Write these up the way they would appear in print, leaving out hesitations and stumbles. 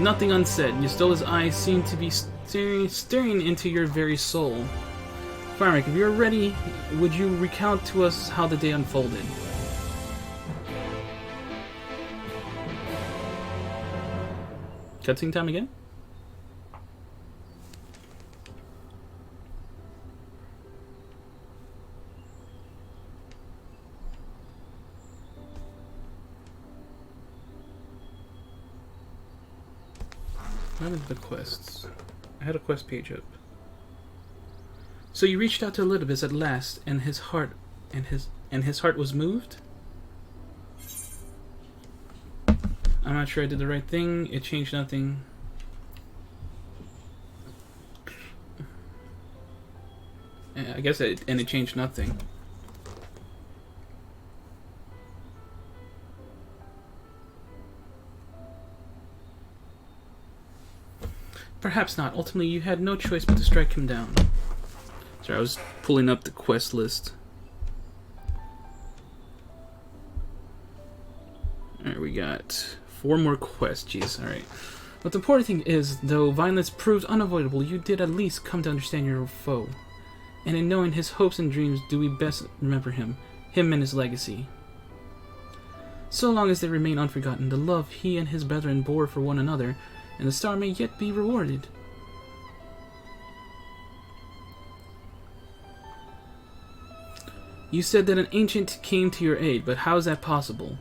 nothing unsaid. Yustola's eyes seem to be staring into your very soul. Firemac, if you're ready, would you recount to us how the day unfolded? Cutscene time again? What are the quests? I had a quest page up. So you reached out to Elidibus at last, and his heart was moved? I'm not sure I did the right thing. It changed nothing. I guess it changed nothing. Perhaps not. Ultimately, you had no choice but to strike him down. Sorry, I was pulling up the quest list. Alright, we got 4 more quests. Jeez, alright. But the important thing is, though violence proved unavoidable, you did at least come to understand your foe. And in knowing his hopes and dreams, do we best remember him and his legacy. So long as they remain unforgotten, the love he and his brethren bore for one another, and the star may yet be rewarded. You said that an ancient came to your aid, but how is that possible?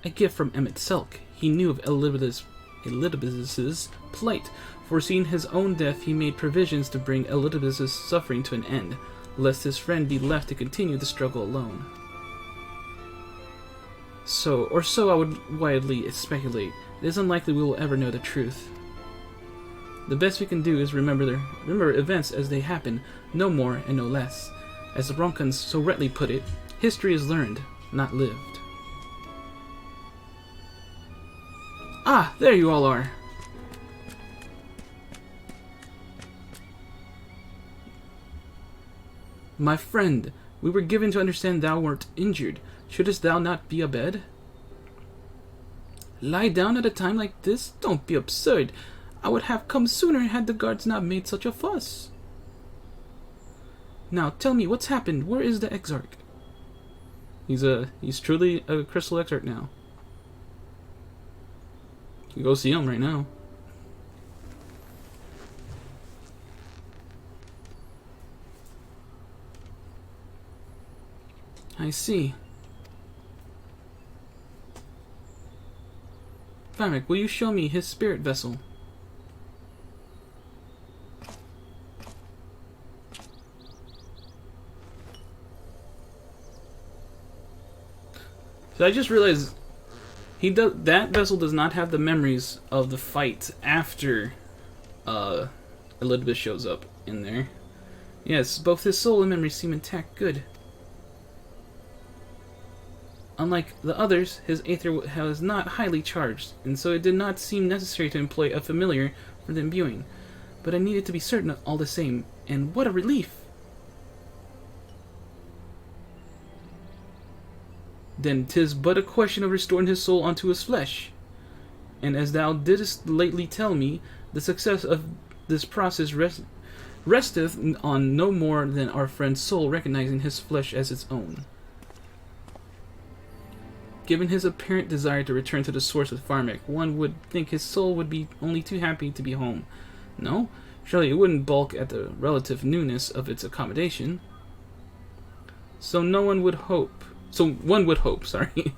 A gift from Emmett Selk. He knew of Elidibus's plight. Foreseeing his own death, he made provisions to bring Elidibus's suffering to an end, lest his friend be left to continue the struggle alone. So I would widely speculate. It is unlikely we will ever know the truth. The best we can do is remember events as they happen, no more and no less. As the Broncons so rightly put it, history is learned, not lived. Ah, there you all are. My friend, we were given to understand thou wert injured. Shouldst thou not be abed? Lie down at a time like this? Don't be absurd. I would have come sooner had the guards not made such a fuss. Now, tell me, what's happened? Where is the Exarch? He's truly a Crystal Exarch now. You can go see him right now. I see. Firemac, will you show me his spirit vessel? So I just realized that vessel does not have the memories of the fight after Elidibus shows up in there. Yes, both his soul and memory seem intact. Good. Unlike the others, his aether was not highly charged, and so it did not seem necessary to employ a familiar for the imbuing. But I needed to be certain all the same, and what a relief! Then 'tis but a question of restoring his soul unto his flesh. And as thou didst lately tell me, the success of this process resteth on no more than our friend's soul recognizing his flesh as its own. Given his apparent desire to return to the source with Firemac, one would think his soul would be only too happy to be home. No? Surely it wouldn't balk at the relative newness of its accommodation. So one would hope, sorry.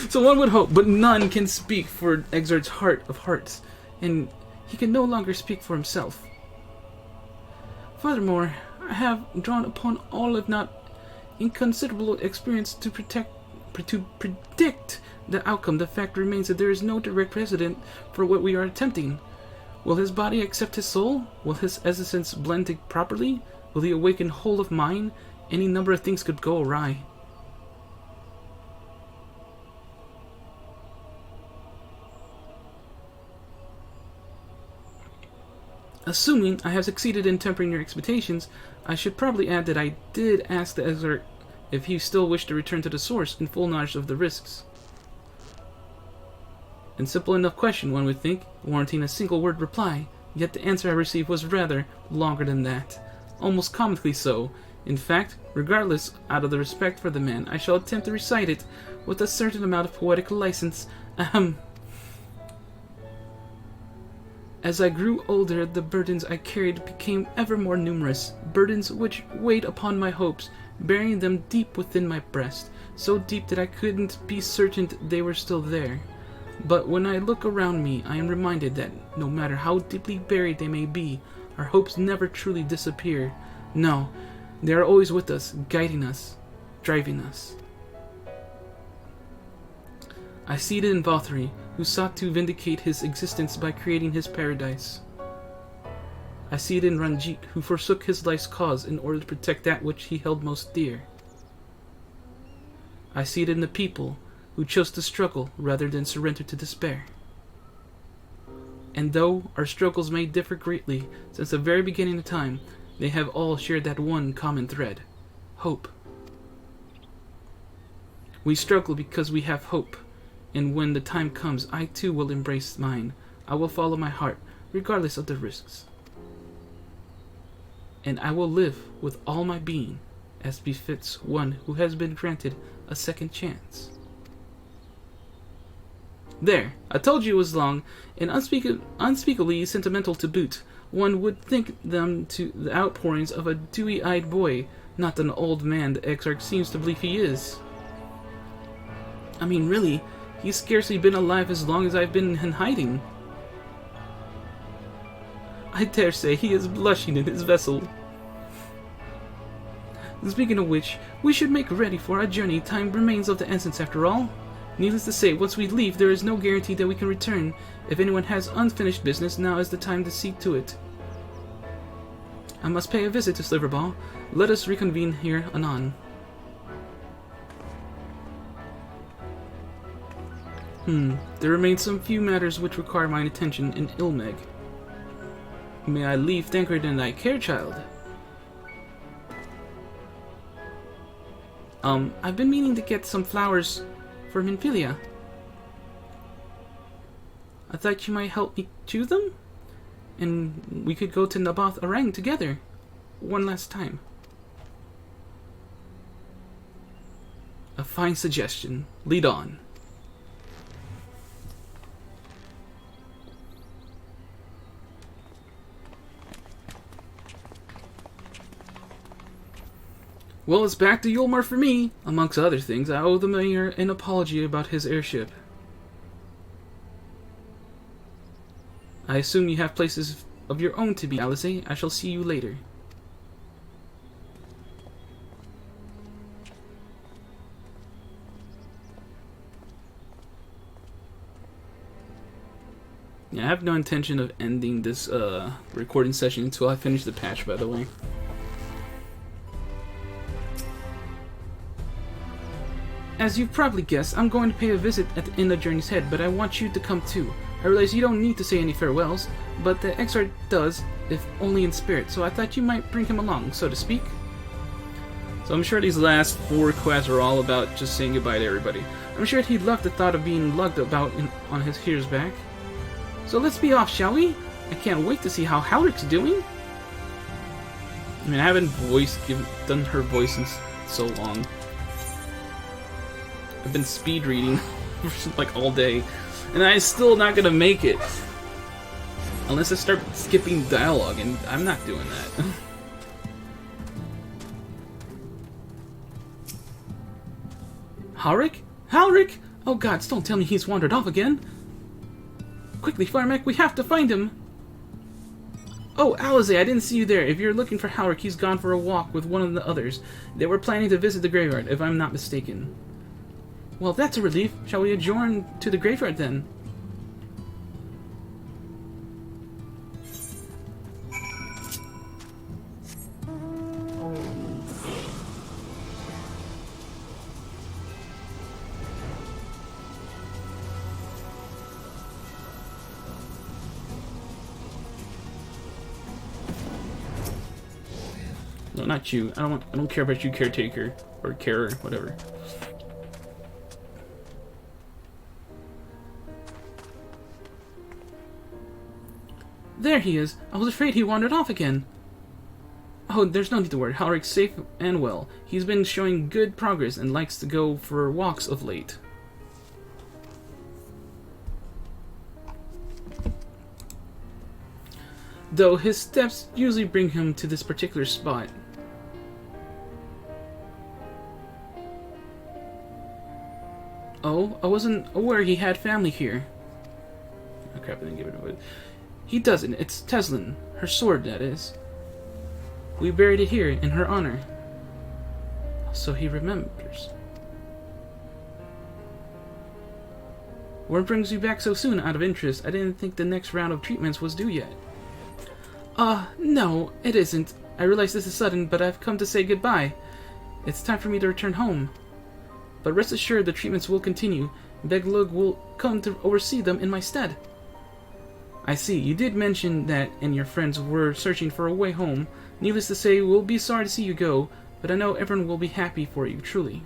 So one would hope, but none can speak for Exarch's heart of hearts, and he can no longer speak for himself. Furthermore, I have drawn upon all if not inconsiderable experience to predict the outcome. The fact remains that there is no direct precedent for what we are attempting. Will his body accept his soul? Will his essence blend it properly? Will he awaken whole of mind? Any number of things could go awry. Assuming I have succeeded in tempering your expectations, I should probably add that I did ask the Exarch if he still wished to return to the source in full knowledge of the risks. And simple enough question, one would think, warranting a single word reply, yet the answer I received was rather longer than that. Almost comically so. In fact, regardless, out of the respect for the man, I shall attempt to recite it with a certain amount of poetic license. As I grew older, the burdens I carried became ever more numerous, burdens which weighed upon my hopes, burying them deep within my breast, so deep that I couldn't be certain they were still there. But when I look around me, I am reminded that no matter how deeply buried they may be, our hopes never truly disappear. No, they are always with us, guiding us, driving us. I see it in Valtteri, who sought to vindicate his existence by creating his paradise. I see it in Ranjit, who forsook his life's cause in order to protect that which he held most dear. I see it in the people, who chose to struggle rather than surrender to despair. And though our struggles may differ greatly since the very beginning of time, they have all shared that one common thread: hope. We struggle because we have hope, and when the time comes, I too will embrace mine. I will follow my heart, regardless of the risks. And I will live with all my being, as befits one who has been granted a second chance. There, I told you it was long, and unspeakably sentimental to boot. One would think them to the outpourings of a dewy-eyed boy, not an old man the Exarch seems to believe he is. I mean, really, he's scarcely been alive as long as I've been in hiding. I dare say he is blushing in his vessel. Speaking of which, we should make ready for our journey. Time remains of the essence after all. Needless to say, once we leave, there is no guarantee that we can return. If anyone has unfinished business, now is the time to see to it. I must pay a visit to Sliverball. Let us reconvene here anon. There remain some few matters which require mine attention in Ilmeg. May I leave Thancred in thy care, child? I've been meaning to get some flowers for Minfilia. I thought you might help me choose them? And we could go to Naboth Orang together. One last time. A fine suggestion. Lead on. Well, it's back to Yulmar for me. Amongst other things, I owe the mayor an apology about his airship. I assume you have places of your own to be, Alice. I shall see you later. Yeah, I have no intention of ending this recording session until I finish the patch, by the way. As you've probably guessed, I'm going to pay a visit at the Inn of Journey's Head, but I want you to come too. I realize you don't need to say any farewells, but the Exarch does, if only in spirit, so I thought you might bring him along, so to speak. So I'm sure these last 4 quests are all about just saying goodbye to everybody. I'm sure he'd love the thought of being lugged about on his here's back. So let's be off, shall we? I can't wait to see how Halrick's doing. I mean, I haven't done her voice in so long. I've been speed reading like all day, and I'm still not gonna make it unless I start skipping dialogue, and I'm not doing that. Halrick? Halrick! Oh gods, don't tell me he's wandered off again. Quickly, Firemac, we have to find him. Oh, Alize, I didn't see you there. If you're looking for Halrick, he's gone for a walk with one of the others. They were planning to visit the graveyard, if I'm not mistaken. Well, that's a relief. Shall we adjourn to the graveyard then? No, not you. I don't care about you, caretaker or carer, whatever. There he is. I was afraid he wandered off again. Oh, there's no need to worry. Halric's safe and well. He's been showing good progress and likes to go for walks of late. Though his steps usually bring him to this particular spot. Oh, I wasn't aware he had family here. Oh crap, I didn't give it away. He doesn't. It's Teslin. Her sword, that is. We buried it here in her honor. So he remembers. What brings you back so soon out of interest? I didn't think the next round of treatments was due yet. No, it isn't. I realize this is sudden, but I've come to say goodbye. It's time for me to return home. But rest assured the treatments will continue. Beglug will come to oversee them in my stead. I see. You did mention that and your friends were searching for a way home. Needless to say, we'll be sorry to see you go, but I know everyone will be happy for you, truly.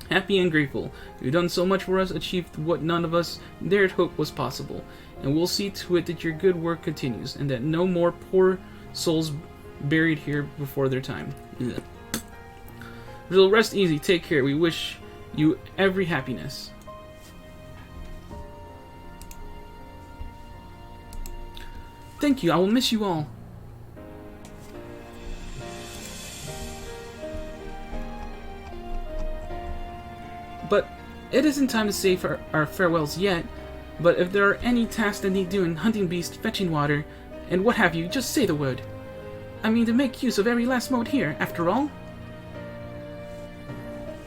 Happy and grateful. You've done so much for us, achieved what none of us dared hope was possible, and we'll see to it that your good work continues, and that no more poor souls buried here before their time. Ugh. So rest easy, take care. We wish you every happiness. Thank you, I will miss you all. But it isn't time to say our farewells yet. But if there are any tasks that need doing, hunting beasts, fetching water, and what have you, just say the word. I mean to make use of every last mote here, after all.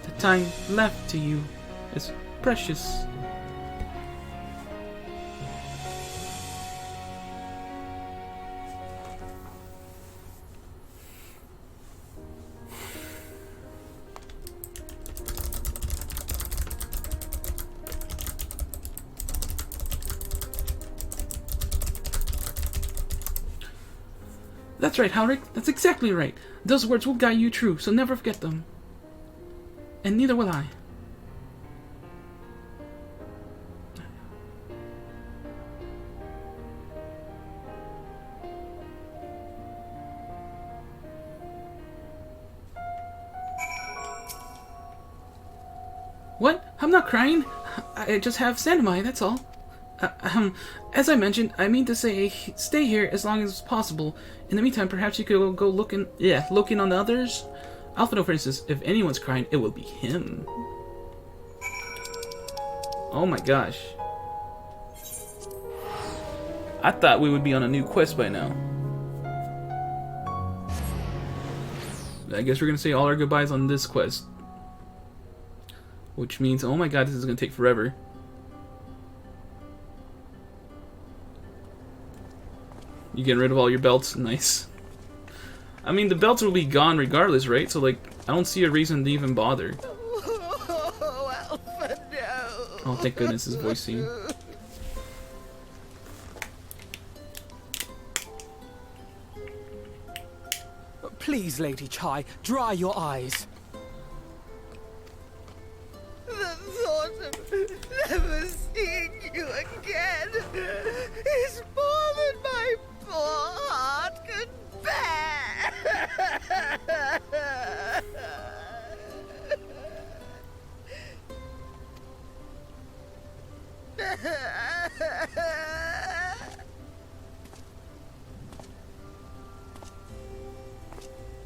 The time left to you is precious. That's right, Halric. That's exactly right. Those words will guide you true, so never forget them. And neither will I. What? I'm not crying. I just have Sandamai, that's all. As I mentioned, I mean to say, stay here as long as possible. In the meantime, perhaps you could go looking on the others. Alphino, for instance, if anyone's crying, it will be him. Oh my gosh. I thought we would be on a new quest by now. I guess we're gonna say all our goodbyes on this quest. Which means, oh my god, this is gonna take forever. You getting rid of all your belts? Nice. I mean, the belts will be gone regardless, right? So, like, I don't see a reason to even bother. Oh, Alpha, no. Oh, thank goodness, his voice scene. Please, Lady Chai, dry your eyes. The thought of never seeing you again is more than my poor heart can bear.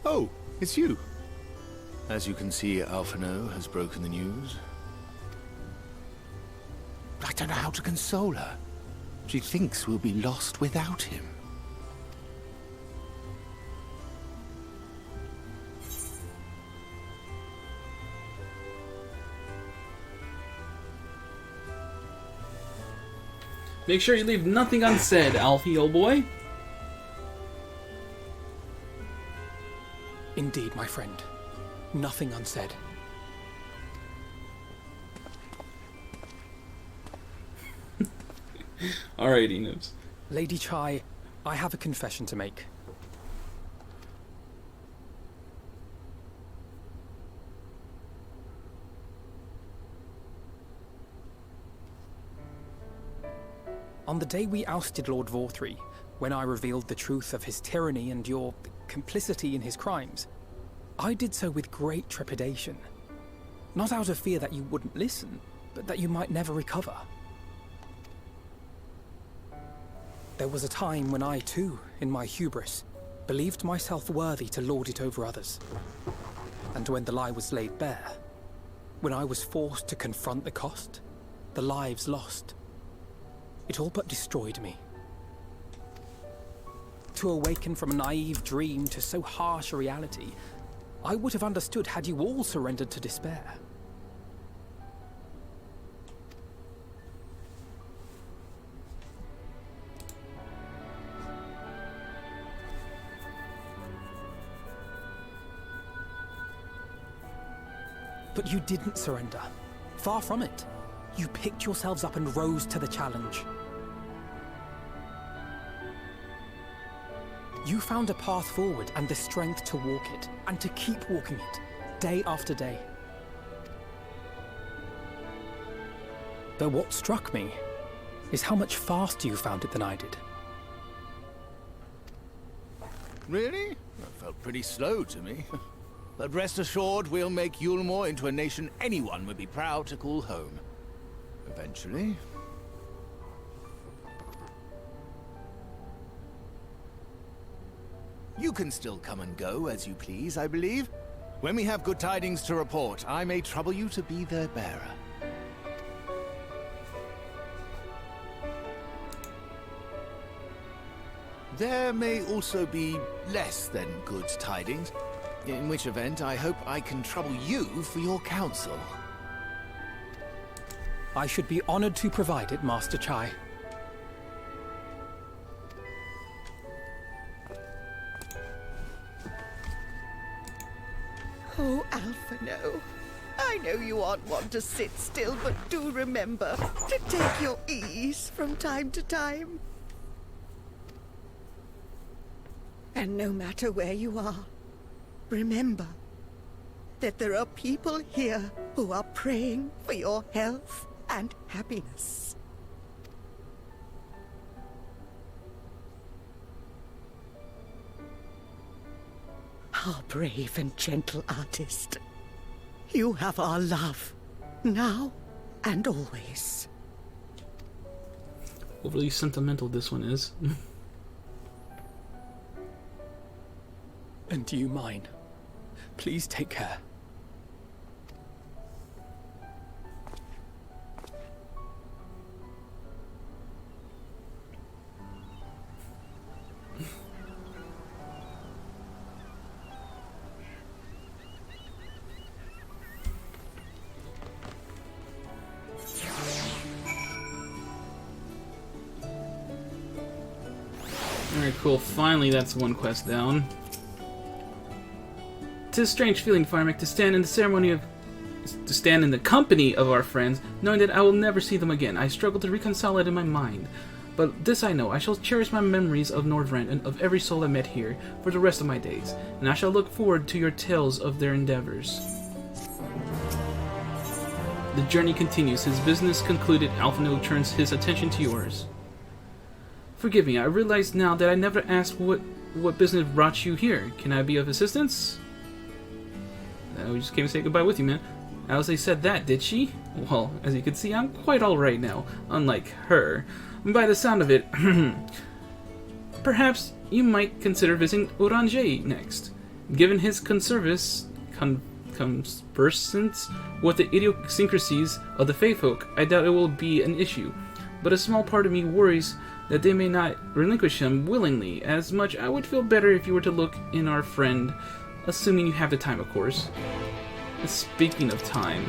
Oh, it's you. As you can see, Alphino has broken the news. I don't know how to console her. She thinks we'll be lost without him. Make sure you leave nothing unsaid, Alfie, old boy. Indeed, my friend. Nothing unsaid. Alrighty, Nibs. Lady Chai, I have a confession to make. On the day we ousted Lord Vorthree, when I revealed the truth of his tyranny and your complicity in his crimes, I did so with great trepidation. Not out of fear that you wouldn't listen, but that you might never recover. There was a time when I too, in my hubris, believed myself worthy to lord it over others. And when the lie was laid bare, when I was forced to confront the cost, the lives lost, it all but destroyed me. To awaken from a naive dream to so harsh a reality, I would have understood had you all surrendered to despair. But you didn't surrender. Far from it. You picked yourselves up and rose to the challenge. You found a path forward and the strength to walk it, and to keep walking it, day after day. But what struck me is how much faster you found it than I did. Really? That felt pretty slow to me. But rest assured, we'll make Yulmore into a nation anyone would be proud to call home. Eventually. You can still come and go as you please, I believe. When we have good tidings to report, I may trouble you to be their bearer. There may also be less than good tidings, in which event I hope I can trouble you for your counsel. I should be honored to provide it, Master Chai. Oh, Alphino. I know you aren't one to sit still, but do remember to take your ease from time to time. And no matter where you are, remember that there are people here who are praying for your health and happiness. Our brave and gentle artist. You have our love, now and always. Overly sentimental this one is. And you mine. Please take care. Alright, cool. Finally, that's one quest down. 'Tis a strange feeling, Firemac, to stand in the company of our friends, knowing that I will never see them again. I struggle to reconcile it in my mind. But this I know, I shall cherish my memories of Northrend and of every soul I met here for the rest of my days, and I shall look forward to your tales of their endeavors. The journey continues. His business concluded, Alphino turns his attention to yours. Forgive me, I realize now that I never asked what business brought you here. Can I be of assistance? We just came to say goodbye with you, man. Alice said that, did she? Well, as you can see, I'm quite alright now, unlike her. By the sound of it, perhaps you might consider visiting Oranje next. Given his conversance with the idiosyncrasies of the Fae folk, I doubt it will be an issue. But a small part of me worries that they may not relinquish him willingly, as much I would feel better if you were to look in our friend, assuming you have the time, of course. Speaking of time...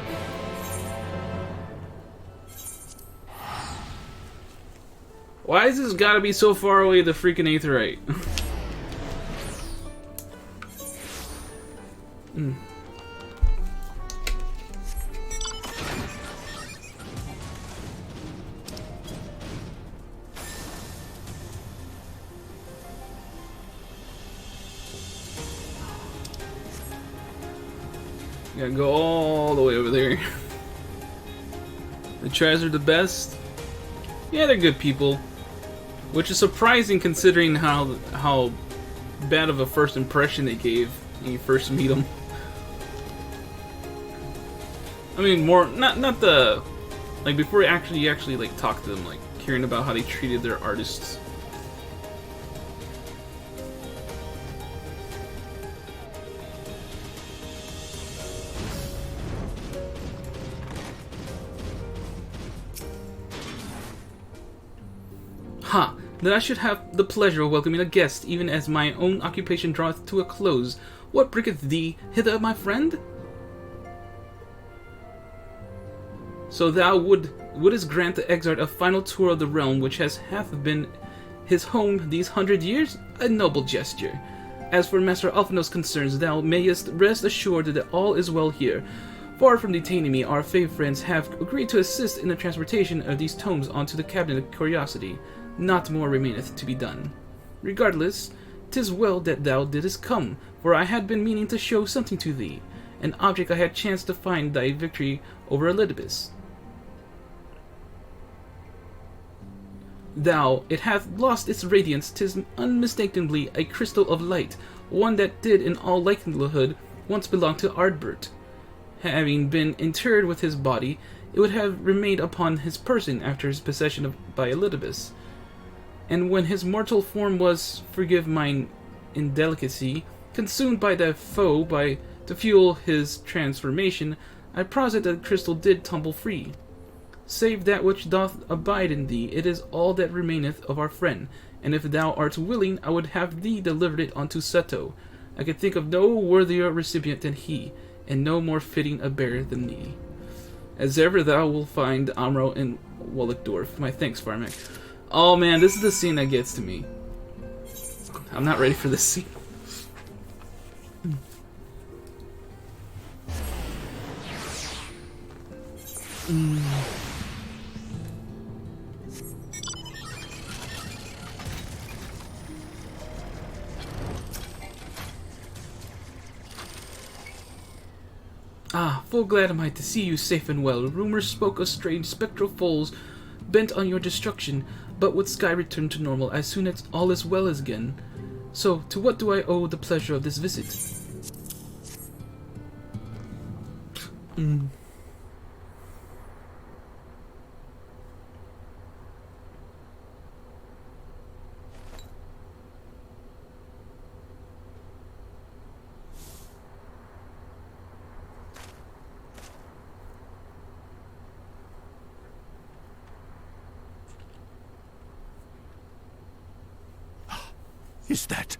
Why is this gotta be so far away, the freaking Aetheryte? Gotta go all the way over there. The tries are the best. Yeah, they're good people. Which is surprising considering how bad of a first impression they gave when you first meet them. I mean, not the like before you actually like talk to them, like hearing about how they treated their artists. Ha! That I should have the pleasure of welcoming a guest, even as my own occupation draweth to a close. What bringeth thee hither, my friend? So thou wouldst grant the exarch a final tour of the realm which hath been his home these 100 years? A noble gesture. As for Master Alphinaud's concerns, thou mayest rest assured that all is well here. Far from detaining me, our fair friends have agreed to assist in the transportation of these tomes onto the Cabinet of Curiosity. Not more remaineth to be done. Regardless, 'tis well that thou didst come, for I had been meaning to show something to thee, an object I had chanced to find thy victory over Elidibus. Thou, it hath lost its radiance, 'tis unmistakably a crystal of light, one that did in all likelihood once belong to Ardbert. Having been interred with his body, it would have remained upon his person after his possession by Elidibus. And when his mortal form was, forgive mine indelicacy, consumed by the foe to fuel his transformation, I posit that the crystal did tumble free. Save that which doth abide in thee, it is all that remaineth of our friend, and if thou art willing, I would have thee delivered it unto Seto. I could think of no worthier recipient than he, and no more fitting a bearer than thee. As ever thou will find Amro in Wallachdorf. My thanks, Firemac. Oh man, this is the scene that gets to me. I'm not ready for this scene. Ah, full glad am I to see you safe and well. Rumors spoke of strange spectral foes bent on your destruction, but would Sky return to normal as soon as all is well again? So, to what do I owe the pleasure of this visit? Is that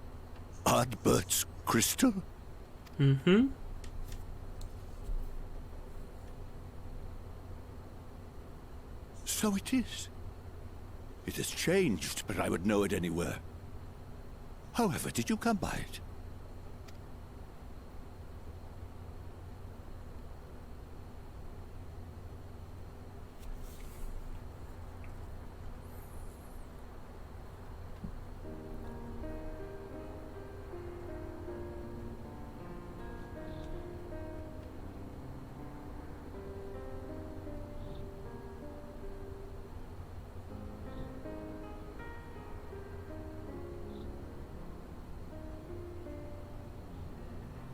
Ardbert's crystal? Mm-hmm. So it is. It has changed, but I would know it anywhere. However, did you come by it?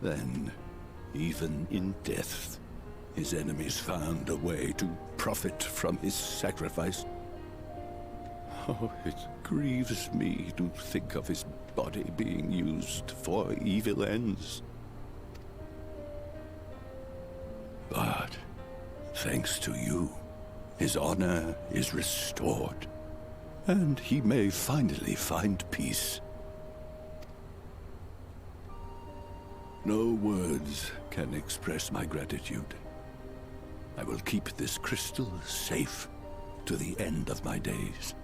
Then, even in death, his enemies found a way to profit from his sacrifice. Oh, it grieves me to think of his body being used for evil ends. But, thanks to you, his honor is restored, and he may finally find peace. No words can express my gratitude. I will keep this crystal safe to the end of my days.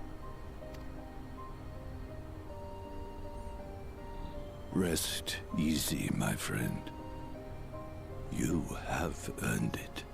Rest easy, my friend. You have earned it.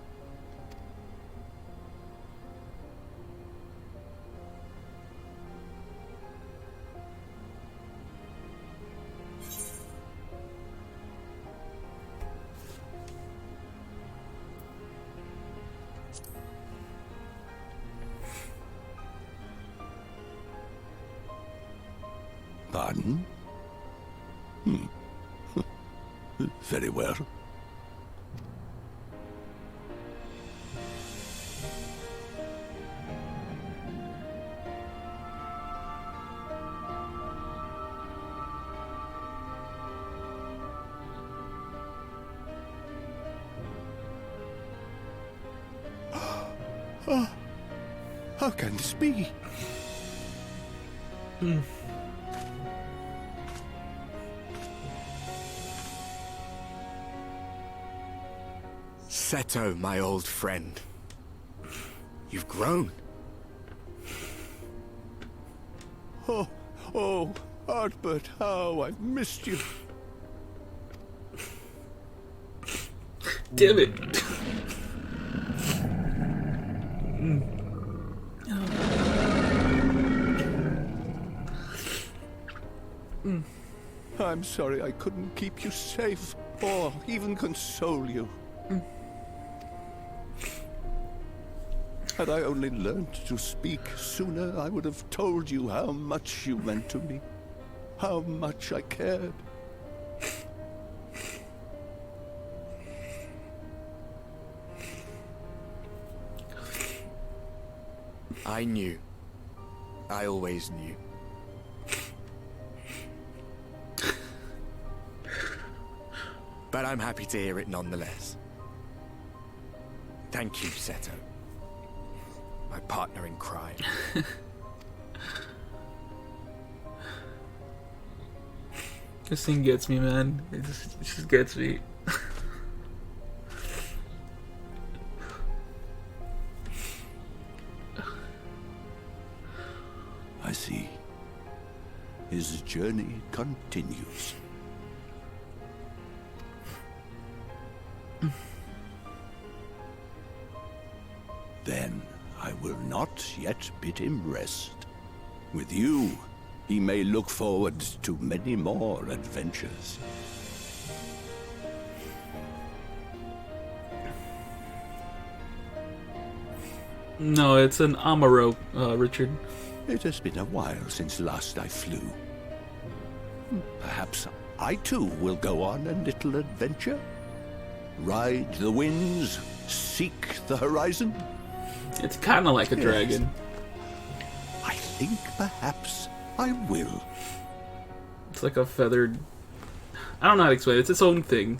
Pardon? Very well. How can this be? Seto, my old friend. You've grown. Oh, Ardbert, how I've missed you. Damn it. I'm sorry I couldn't keep you safe, or even console you. Had I only learned to speak sooner, I would have told you how much you meant to me, how much I cared. I knew. I always knew. But I'm happy to hear it nonetheless. Thank you, Seto. My partner in crime. This thing gets me, man. It just gets me. I see. His journey continues. Then I will not yet bid him rest. With you, he may look forward to many more adventures. No, it's an Amaro, Richard. It has been a while since last I flew. Perhaps I too will go on a little adventure. Ride the winds, seek the horizon. It's kind of like a Yes. dragon. I think perhaps I will. It's like a feathered... I don't know how to explain it. It's its own thing.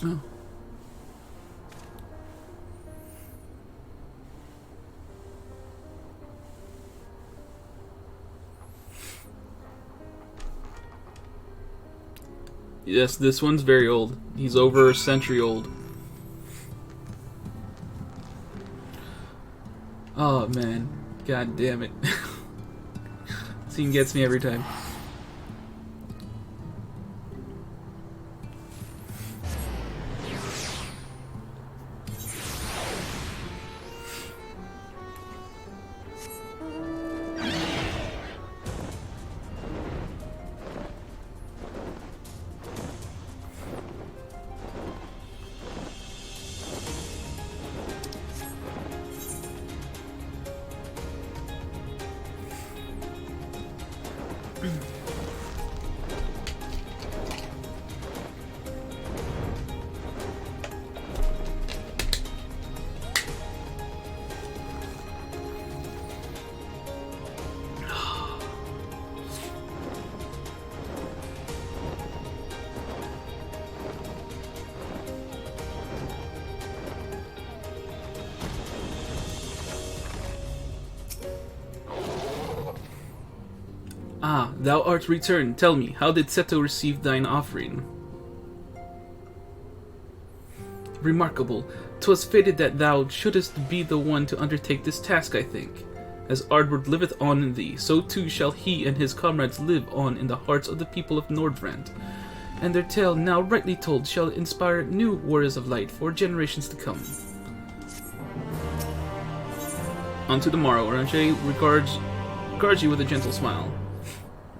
Oh. Yes, this one's very old. He's over a century old. Oh man, god damn it. Scene gets me every time. Ah, thou art returned. Tell me, how did Seto receive thine offering? Remarkable. 'Twas fated that thou shouldest be the one to undertake this task, I think. As Ardward liveth on in thee, so too shall he and his comrades live on in the hearts of the people of Nordvrand. And their tale, now rightly told, shall inspire new warriors of light for generations to come. On to the morrow. Ranche regards you with a gentle smile.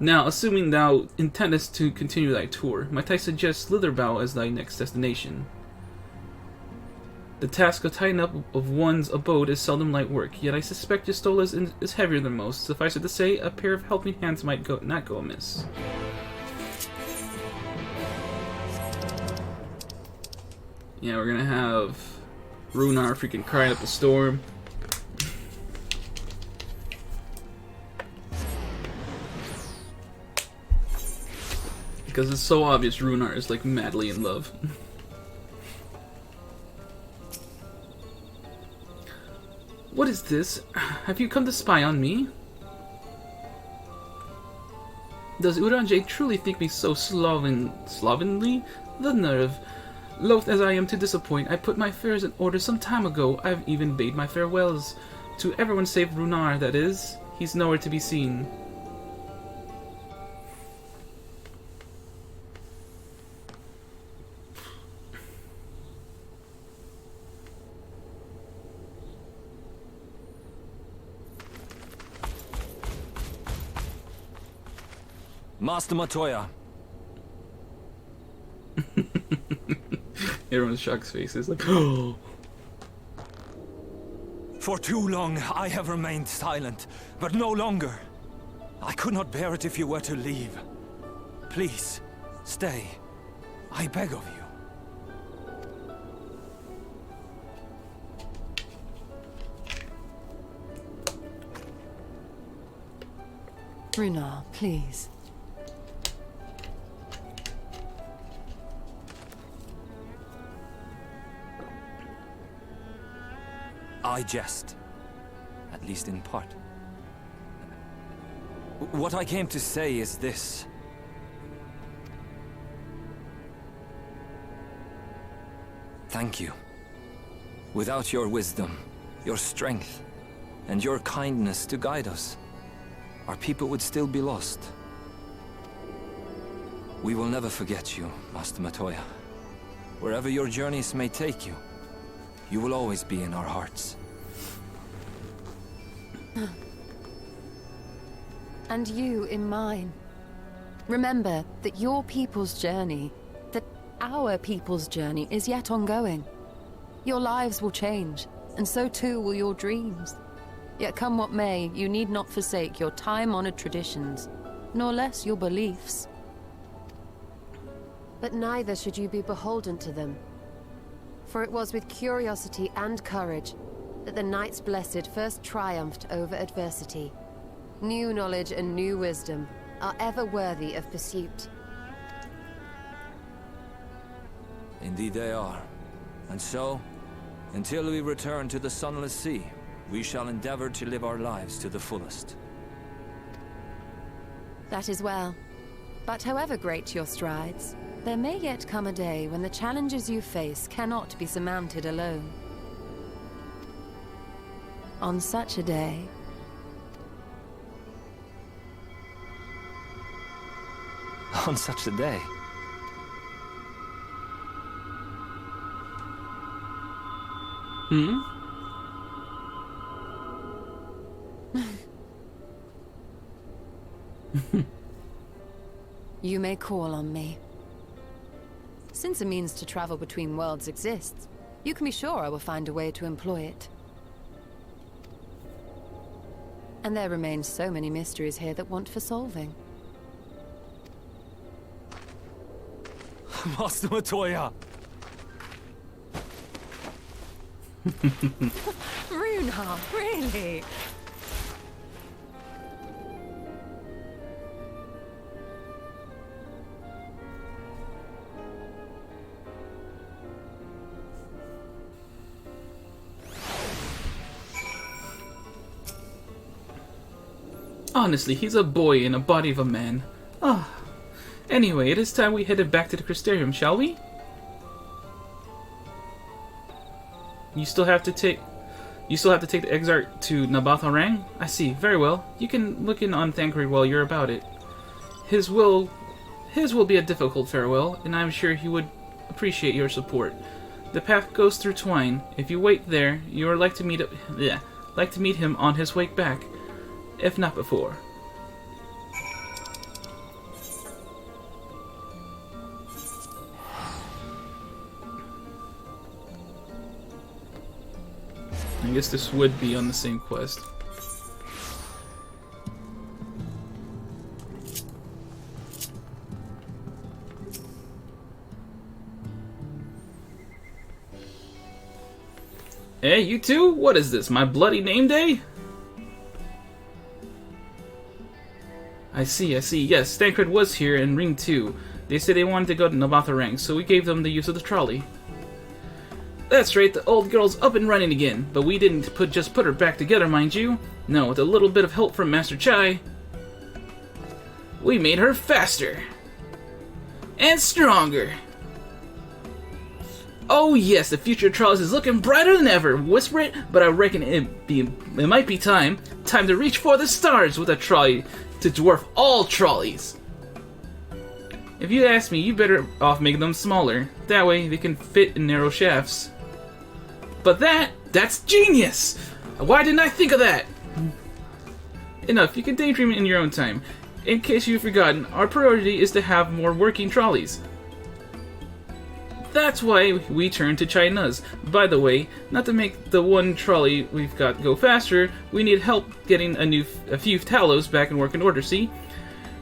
Now, assuming thou intendest to continue thy tour, might I suggest Slitherbow as thy next destination? The task of tying up of one's abode is seldom light work, yet I suspect Justola is heavier than most. Suffice it to say, a pair of helping hands might not go amiss. Yeah, we're gonna have Runar freaking crying up a storm. Because it's so obvious Runar is like madly in love. What is this? Have you come to spy on me? Does Uranjay truly think me so slovenly? The nerve. Loath as I am to disappoint, I put my affairs in order some time ago. I've even bade my farewells. To everyone save Runar, that is. He's nowhere to be seen. Master Matoya. Everyone's shocked face is like, oh. For too long, I have remained silent, but no longer. I could not bear it if you were to leave. Please, stay. I beg of you. Runar, please. I jest. At least in part. What I came to say is this. Thank you. Without your wisdom, your strength, and your kindness to guide us, our people would still be lost. We will never forget you, Master Matoya. Wherever your journeys may take you, you will always be in our hearts. And you in mine. Remember that your people's journey, that our people's journey is yet ongoing. Your lives will change, and so too will your dreams. Yet come what may, you need not forsake your time-honored traditions, nor less your beliefs. But neither should you be beholden to them. For it was with curiosity and courage that the Knights Blessed first triumphed over adversity. New knowledge and new wisdom are ever worthy of pursuit. Indeed they are. And so, until we return to the Sunless Sea, we shall endeavor to live our lives to the fullest. That is well. But however great your strides, there may yet come a day when the challenges you face cannot be surmounted alone. On such a day... On such a day? Hmm? You may call on me. Since a means to travel between worlds exists, you can be sure I will find a way to employ it. And there remain so many mysteries here that want for solving. Master Matoya! Runar, really? Honestly, he's a boy in a body of a man. Ah. Anyway, it is time we headed back to the Crystarium, shall we? You still have to take the Exarch to Nabatharang? I see. Very well. You can look in on Thancred while you're about it. His will be a difficult farewell, and I'm sure he would appreciate your support. The path goes through Twine. If you wait there, you are like to meet him on his way back, if not before. I guess this would be on the same quest. Hey, you two? What is this, my bloody name day? I see. Yes, Stancred was here and Ring too. They said they wanted to go to Navatha ranks, so we gave them the use of the trolley. That's right, the old girl's up and running again, but we didn't just put her back together, mind you. No, with a little bit of help from Master Chai, we made her faster. And stronger. Oh yes, the future of trolleys is looking brighter than ever. Whisper it, but I reckon it might be time to reach for the stars with a trolley to dwarf all trolleys. If you ask me, you better off making them smaller. That way they can fit in narrow shafts. But that's genius! Why didn't I think of that? Enough, you can daydream in your own time. In case you've forgotten, our priority is to have more working trolleys. That's why we turned to China's. By the way, not to make the one trolley we've got go faster, we need help getting a few Talos back in working order, see?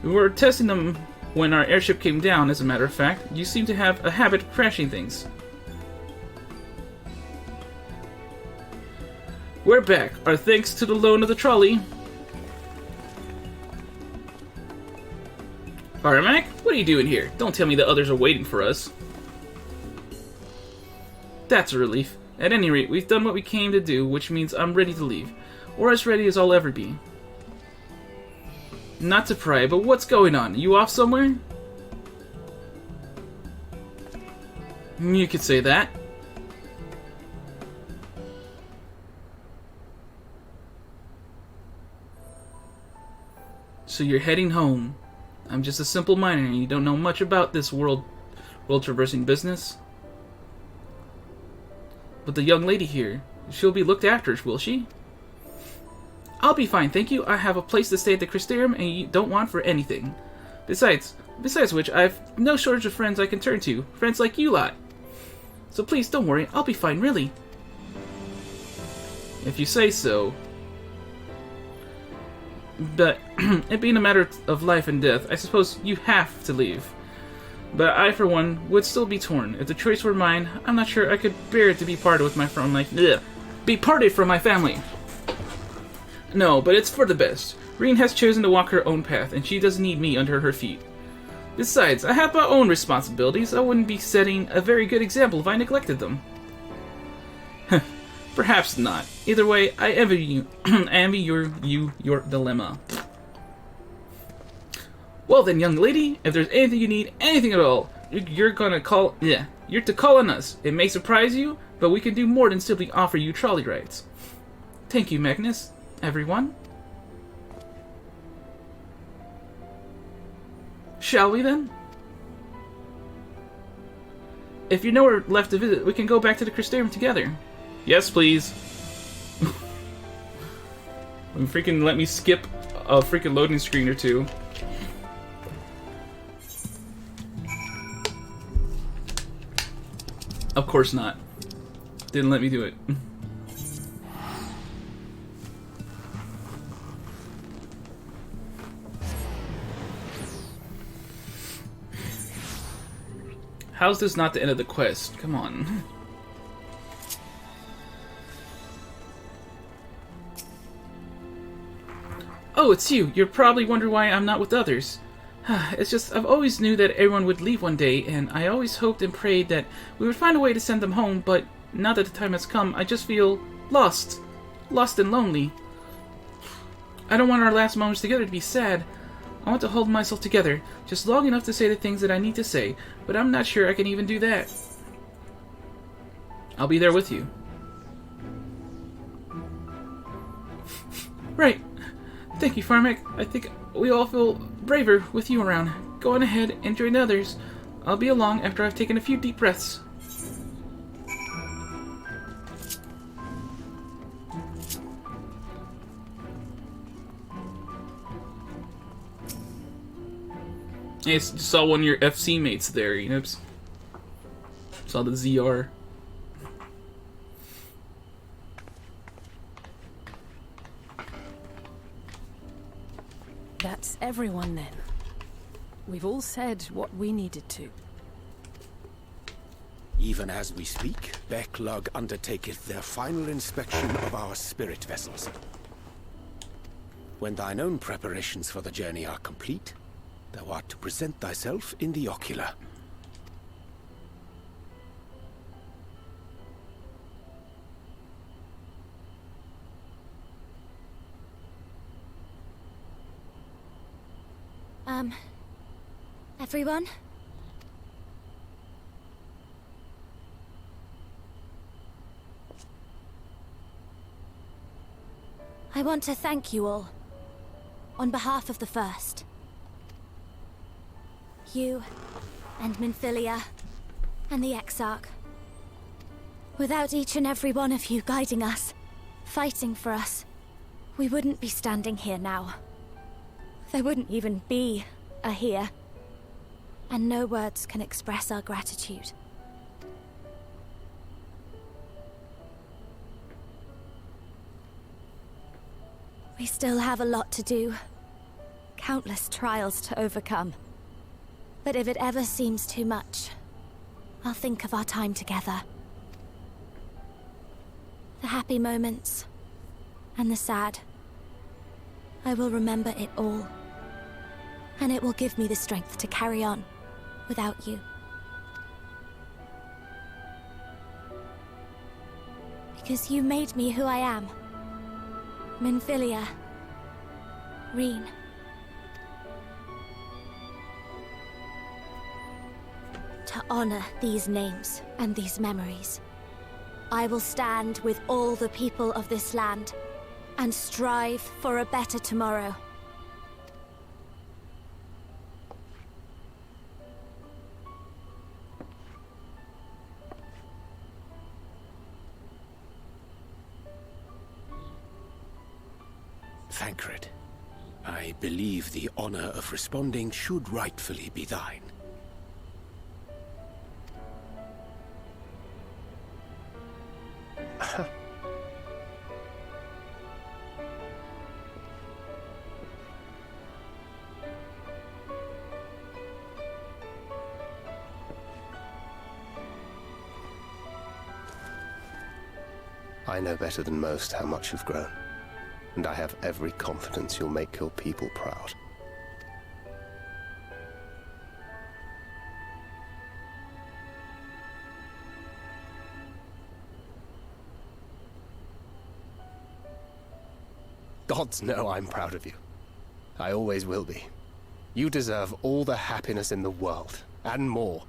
We were testing them when our airship came down, as a matter of fact. You seem to have a habit of crashing things. We're back, our thanks to the loan of the trolley. Firemac, what are you doing here? Don't tell me the others are waiting for us. That's a relief. At any rate, we've done what we came to do, which means I'm ready to leave. Or as ready as I'll ever be. Not to pry, but what's going on? You off somewhere? You could say that. So you're heading home. I'm just a simple miner and you don't know much about this world traversing business. But the young lady here, she'll be looked after, will she? I'll be fine, thank you. I have a place to stay at the Crystarium and you don't want for anything. Besides which, I've no shortage of friends I can turn to. Friends like you lot. So please, don't worry. I'll be fine, really. If you say so. But, it being a matter of life and death, I suppose you have to leave. But I, for one, would still be torn. If the choice were mine, I'm not sure I could bear it to be parted with be parted from my family. No, but it's for the best. Reen has chosen to walk her own path, and she doesn't need me under her feet. Besides, I have my own responsibilities. I wouldn't be setting a very good example if I neglected them. Perhaps not. Either way, I envy you. I envy your dilemma. Well then, young lady, if there's anything you need, anything at all, you're to call on us. It may surprise you, but we can do more than simply offer you trolley rides. Thank you, Magnus. Everyone. Shall we then? If you're nowhere left to visit, we can go back to the Crystarium together. Yes, please. Freaking let me skip a freaking loading screen or two. Of course not. Didn't let me do it. How's this not the end of the quest? Come on. Oh, it's you. You're probably wondering why I'm not with others. It's just, I've always knew that everyone would leave one day, and I always hoped and prayed that we would find a way to send them home, but now that the time has come, I just feel lost. Lost and lonely. I don't want our last moments together to be sad. I want to hold myself together, just long enough to say the things that I need to say, but I'm not sure I can even do that. I'll be there with you. Right. Thank you, Firemac. I think we all feel braver with you around. Go on ahead and join others. I'll be along after I've taken a few deep breaths. I saw one of your FC mates there, you know. Saw the ZR. That's everyone then. We've all said what we needed to. Even as we speak, Backlog undertaketh their final inspection of our spirit vessels. When thine own preparations for the journey are complete, thou art to present thyself in the ocular. Everyone? I want to thank you all, on behalf of the First. You, and Minfilia, and the Exarch. Without each and every one of you guiding us, fighting for us, we wouldn't be standing here now. There wouldn't even be a here. And no words can express our gratitude. We still have a lot to do. Countless trials to overcome. But if it ever seems too much, I'll think of our time together. The happy moments, and the sad. I will remember it all. And it will give me the strength to carry on without you. Because you made me who I am. Minfilia. Reen. To honor these names and these memories, I will stand with all the people of this land and strive for a better tomorrow. Thancred, I believe the honor of responding should rightfully be thine. I know better than most how much you've grown, and I have every confidence you'll make your people proud. Gods know I'm proud of you. I always will be. You deserve all the happiness in the world, and more.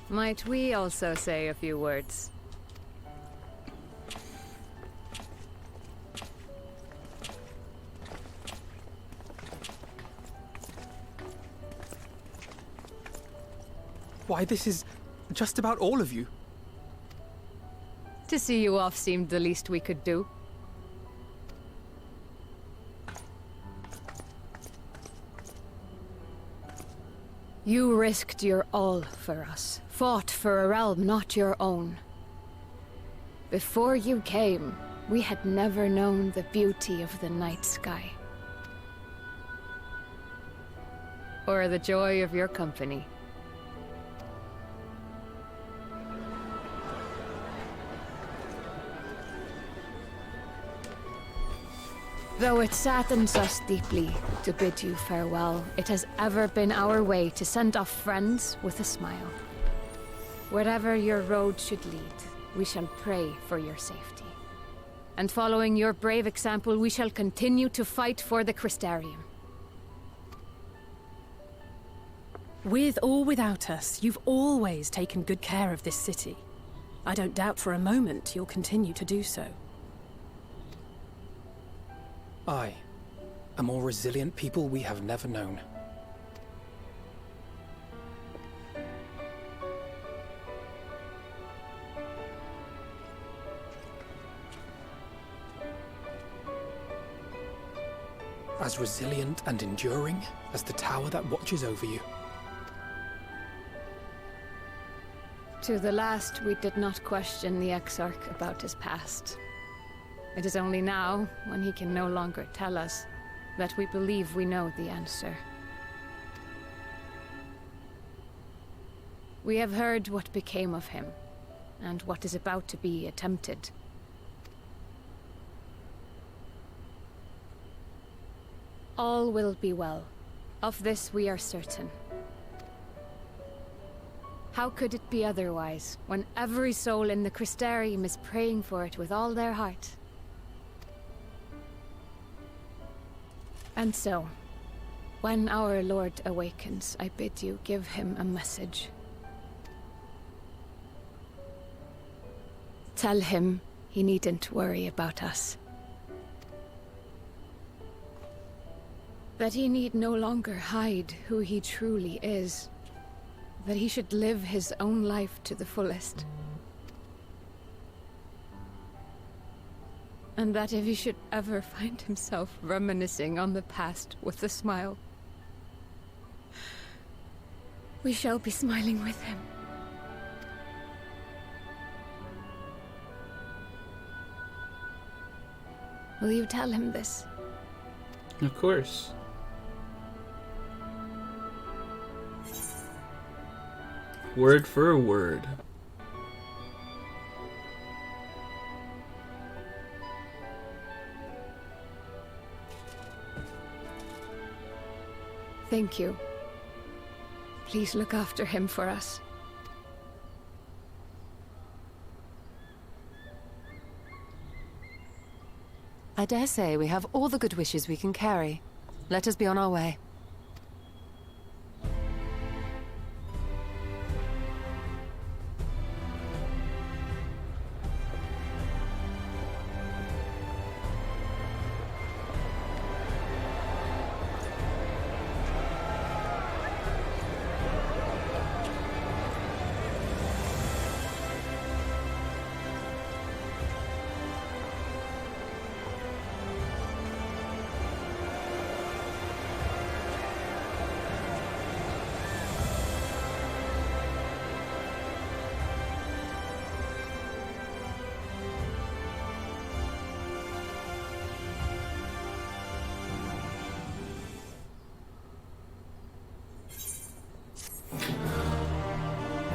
Might we also say a few words? Why, this is just about all of you. To see you off seemed the least we could do. You risked your all for us, fought for a realm not your own. Before you came, we had never known the beauty of the night sky. Or the joy of your company. Though it saddens us deeply to bid you farewell, it has ever been our way to send off friends with a smile. Wherever your road should lead, we shall pray for your safety. And following your brave example, we shall continue to fight for the Crystarium. With or without us, you've always taken good care of this city. I don't doubt for a moment you'll continue to do so. Aye, a more resilient people we have never known. as resilient and enduring as the tower that watches over you. To the last, we did not question the Exarch about his past. It is only now, when he can no longer tell us, that we believe we know the answer. We have heard what became of him, and what is about to be attempted. All will be well. Of this we are certain. How could it be otherwise, when every soul in the Crystarium is praying for it with all their heart? And so, when our Lord awakens, I bid you give him a message. Tell him he needn't worry about us. That he need no longer hide who he truly is. That he should live his own life to the fullest. And that if he should ever find himself reminiscing on the past with a smile, we shall be smiling with him. Will you tell him this? Of course. Word for word. Thank you. Please look after him for us. I dare say we have all the good wishes we can carry. Let us be on our way.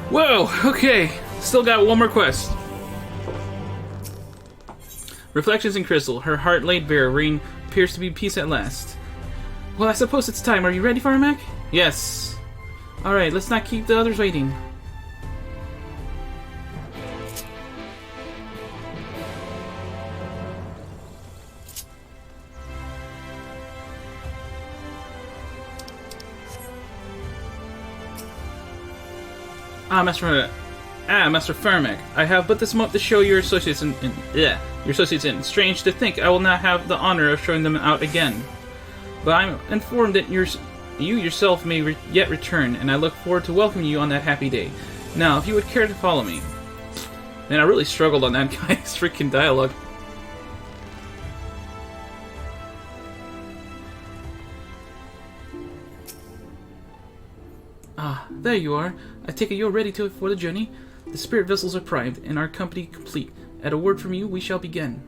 Whoa, okay. Still got one more quest. Reflections in Crystal. Her heart laid bare. Rain appears to be peace at last. Well, I suppose it's time. Are you ready, Firemac? Yes. Alright, let's not keep the others waiting. Master Firemac, I have but this month to show your associates in. Strange to think I will not have the honor of showing them out again. But I'm informed that you yourself may yet return, and I look forward to welcoming you on that happy day. Now, if you would care to follow me. Man, I really struggled on that guy's freaking dialogue. Ah, there you are. I take it you're ready for the journey. The spirit vessels are primed, and our company complete. At a word from you, we shall begin.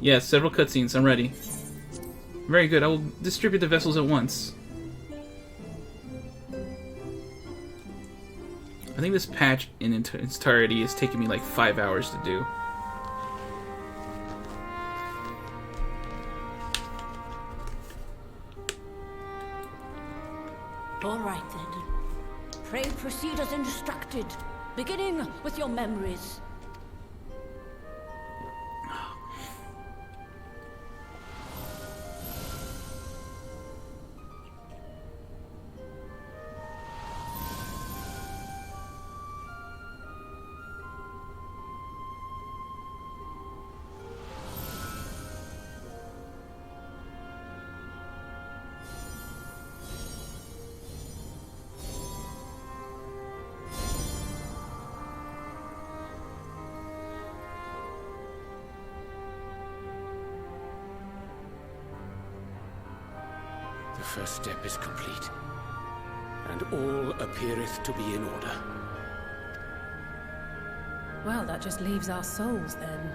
Yes, several cutscenes. I'm ready. Very good. I will distribute the vessels at once. I think this patch in its entirety is taking me like 5 hours to do. All right, then. Pray proceed as instructed, beginning with your memories. first step is complete, and all appeareth to be in order. Well, that just leaves our souls then.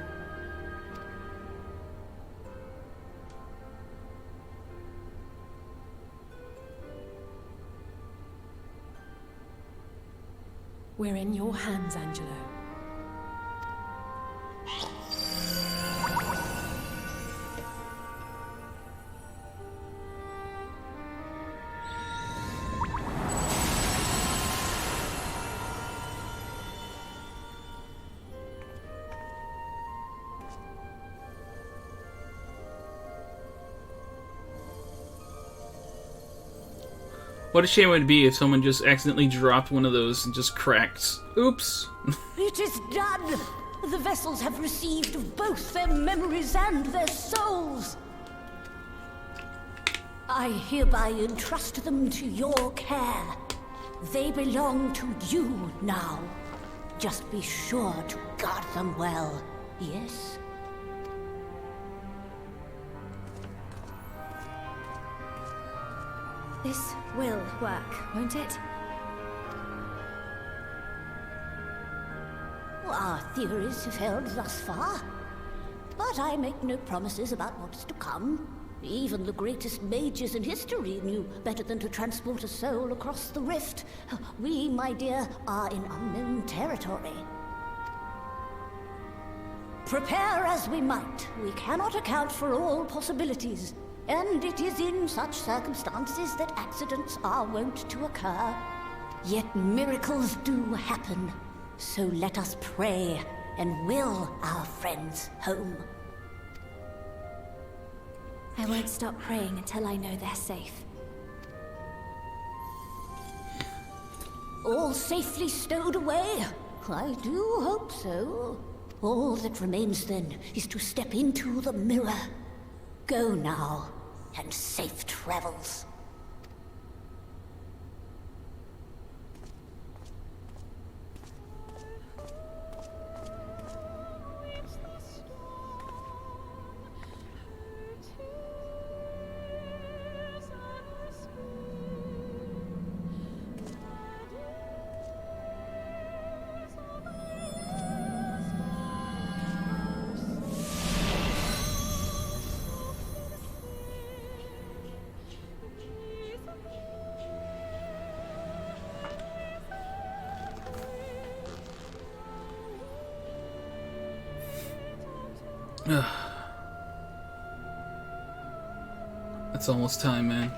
We're in your hands, Angelo. What a shame it would be if someone just accidentally dropped one of those and just cracked. Oops. It is done! The vessels have received both their memories and their souls. I hereby entrust them to your care. They belong to you now. Just be sure to guard them well, yes? This will work, won't it? Our theories have held thus far. But I make no promises about what's to come. Even the greatest mages in history knew better than to transport a soul across the rift. We, my dear, are in unknown territory. Prepare as we might, we cannot account for all possibilities. And it is in such circumstances that accidents are wont to occur. Yet miracles do happen. So let us pray and will our friends home. I won't stop praying until I know they're safe. All safely stowed away? I do hope so. All that remains then is to step into the mirror. Go now, and safe travels. It's almost time, man.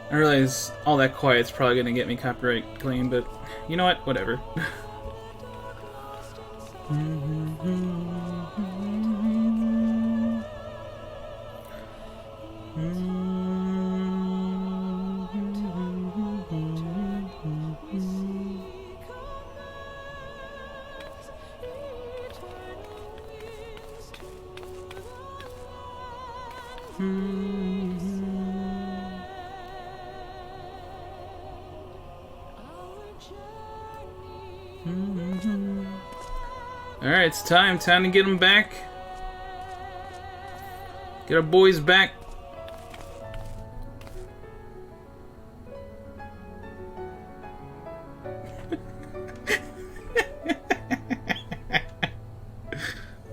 I realize all that quiet's probably gonna get me copyright claim, but you know what? Whatever. Alright, it's time to get them back. Get our boys back.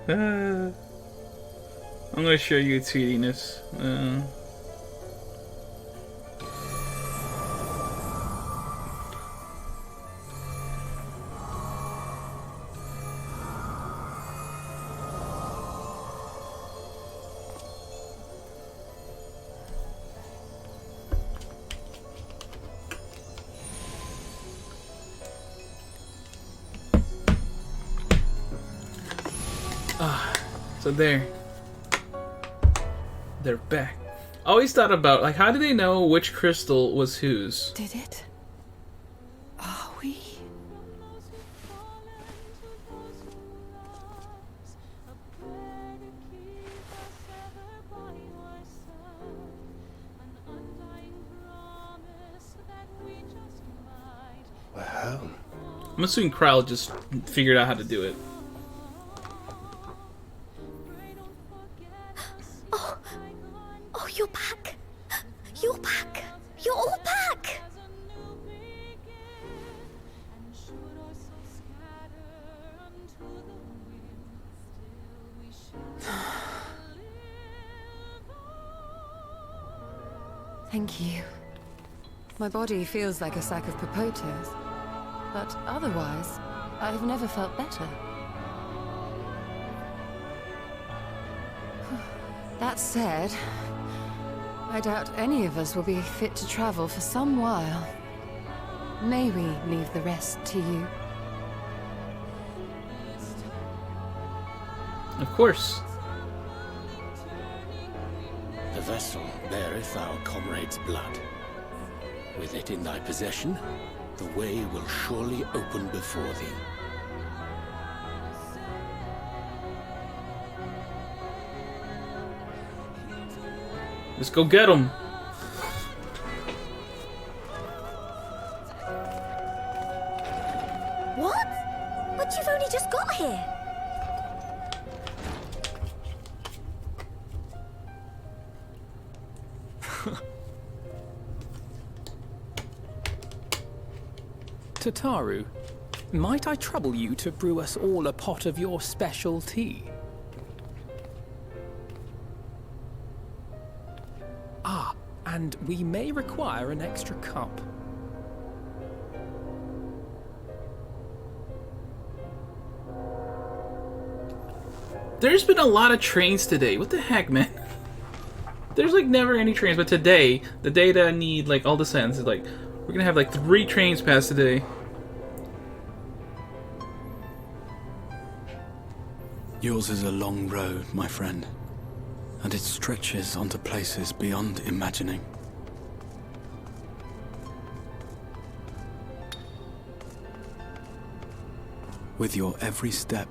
I'm gonna show you tweetiness. So they're back. always thought about, like, how do they know which crystal was whose? Did it? Are we? We're home. I'm assuming Kryle just figured out how to do it. Oh, you're back. You're back. You're all back. Thank you. My body feels like a sack of potatoes, but otherwise, I've never felt better. That said, I doubt any of us will be fit to travel for some while. May we leave the rest to you? Of course. The vessel beareth our comrade's blood. With it in thy possession, the way will surely open before thee. Let's go get him. What? But you've only just got here. Tataru, might I trouble you to brew us all a pot of your special tea? Ah, and we may require an extra cup. There's been a lot of trains today. What the heck, man? There's like never any trains, but today, the day that I need like all the sense is like we're gonna have like 3 trains pass today. Yours is a long road, my friend, and it stretches onto places beyond imagining. With your every step,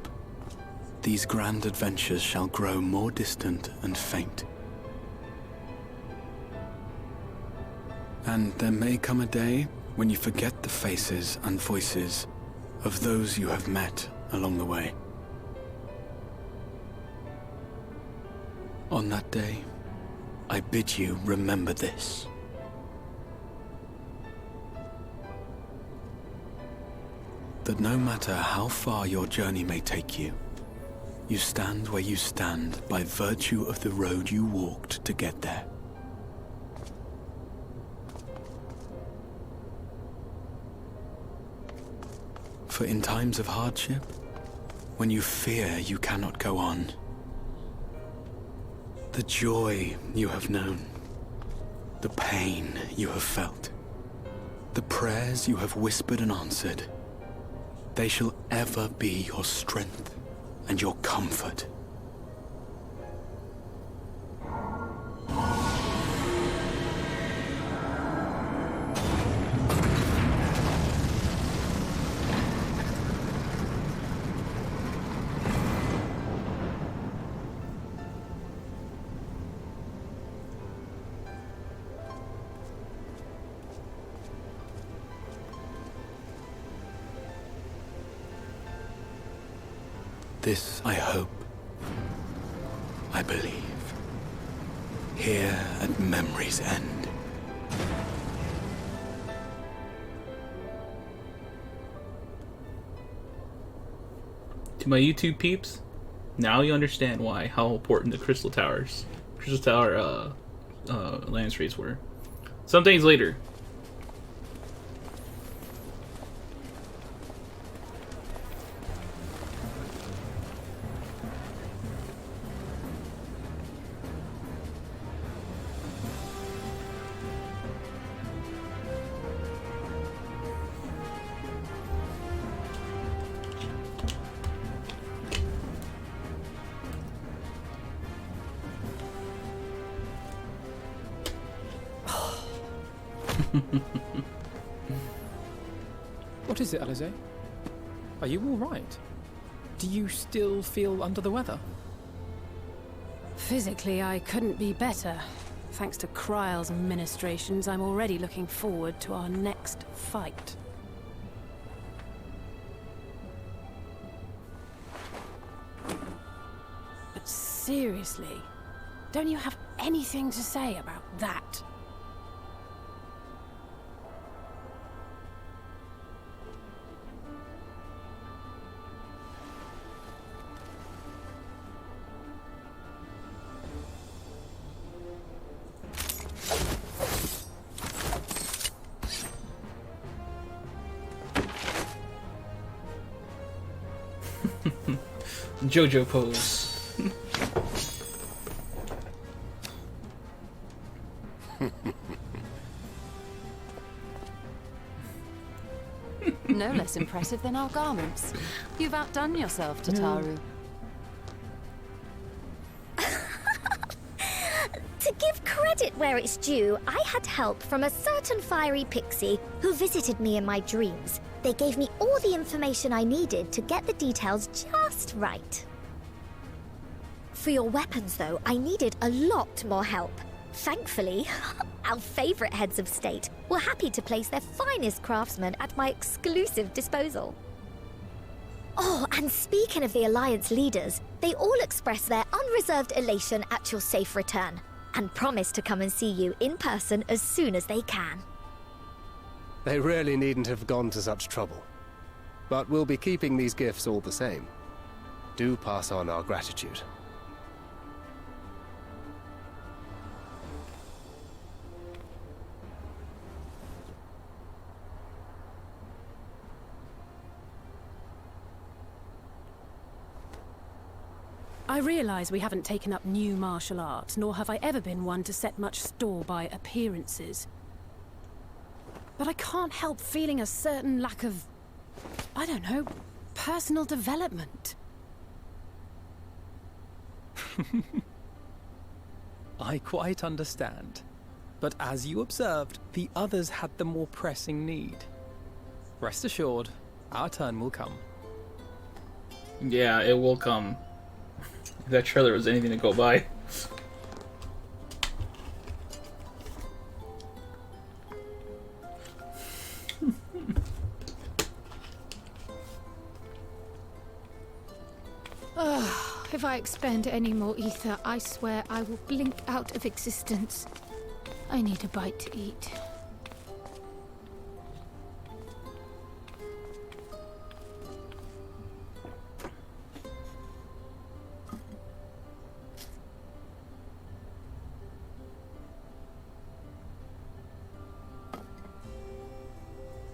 these grand adventures shall grow more distant and faint. And there may come a day when you forget the faces and voices of those you have met along the way. On that day, I bid you remember this. That no matter how far your journey may take you, you stand where you stand by virtue of the road you walked to get there. For in times of hardship, when you fear you cannot go on, the joy you have known, the pain you have felt, the prayers you have whispered and answered, they shall ever be your strength and your comfort. This I hope, I believe, here at memory's end. To my YouTube peeps, now you understand how important the Crystal Tower lance rays were. Some days later. What is it, Alize? Are you all right? Do you still feel under the weather? Physically, I couldn't be better. Thanks to Kryle's ministrations, I'm already looking forward to our next fight. But seriously, don't you have anything to say about that? JoJo pose. No less impressive than our garments. You've outdone yourself, Tataru. To give credit where it's due, I had help from a certain fiery pixie who visited me in my dreams. They gave me all the information I needed to get the details just right. For your weapons, though, I needed a lot more help. Thankfully, our favorite heads of state were happy to place their finest craftsmen at my exclusive disposal. Oh, and speaking of the Alliance leaders, they all expressed their unreserved elation at your safe return, and promised to come and see you in person as soon as they can. They really needn't have gone to such trouble. But we'll be keeping these gifts all the same. Do pass on our gratitude. I realise we haven't taken up new martial arts, nor have I ever been one to set much store by appearances. But I can't help feeling a certain lack of, I don't know, personal development. I quite understand. But as you observed, the others had the more pressing need. Rest assured, our turn will come. Yeah, it will come. If that trailer was anything to go by. If I expend any more ether, I swear I will blink out of existence. I need a bite to eat.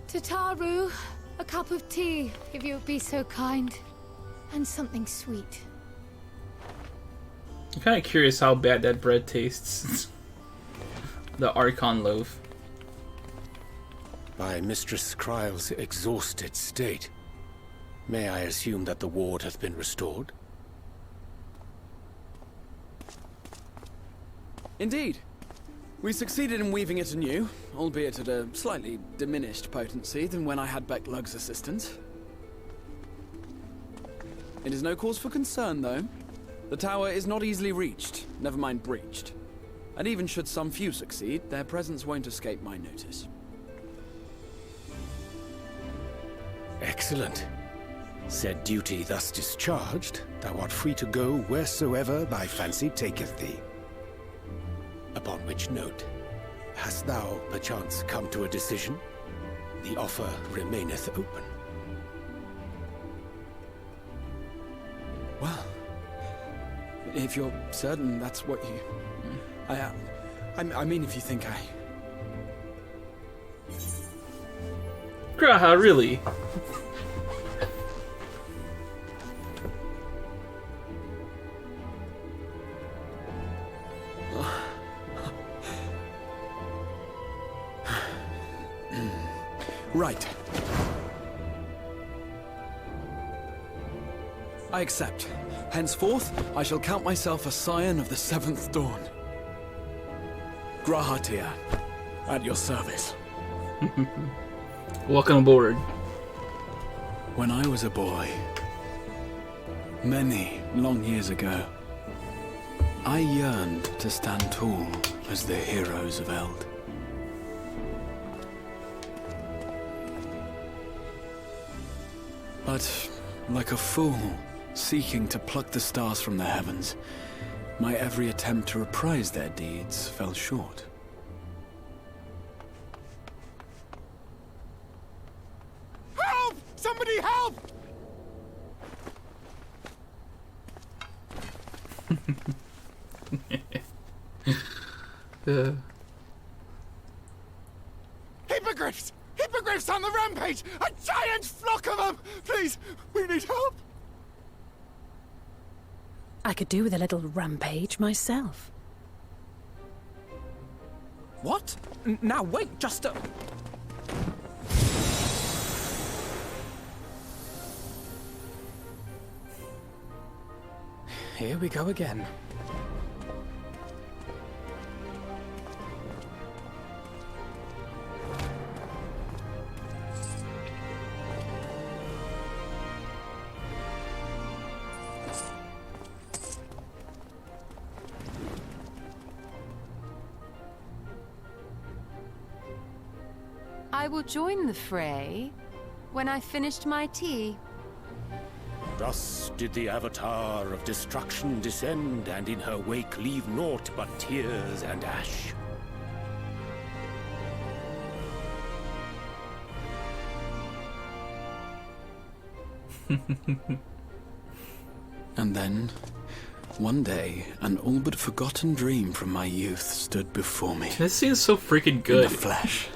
Tataru, a cup of tea, if you would be so kind. And something sweet. I'm kind of curious how bad that bread tastes. The Archon loaf. By Mistress Kryle's exhausted state, may I assume that the ward hath been restored? Indeed. We succeeded in weaving it anew, albeit at a slightly diminished potency than when I had Becklug's assistance. It is no cause for concern, though. The tower is not easily reached, never mind breached. And even should some few succeed, their presence won't escape my notice. Excellent. Said duty thus discharged, thou art free to go wheresoever thy fancy taketh thee. Upon which note, hast thou perchance come to a decision? The offer remaineth open. Well, if you're certain that's what you... I mean, if you think I... Graha, really? Right. I accept. Henceforth, I shall count myself a scion of the Seventh Dawn. Grahatia, at your service. Welcome aboard. When I was a boy, many long years ago, I yearned to stand tall as the heroes of Eld. But, like a fool seeking to pluck the stars from the heavens, my every attempt to reprise their deeds fell short. Help! Somebody help! Hippogriffs! Hippogriffs on the rampage! A giant flock of them! Please, we need help! I could do with a little rampage myself. What? Now wait, just a... Here we go again. I will join the fray when I've finished my tea. Thus did the Avatar of Destruction descend, and in her wake leave naught but tears and ash. And then, one day, an all but forgotten dream from my youth stood before me. This scene is so freaking good. In the flesh.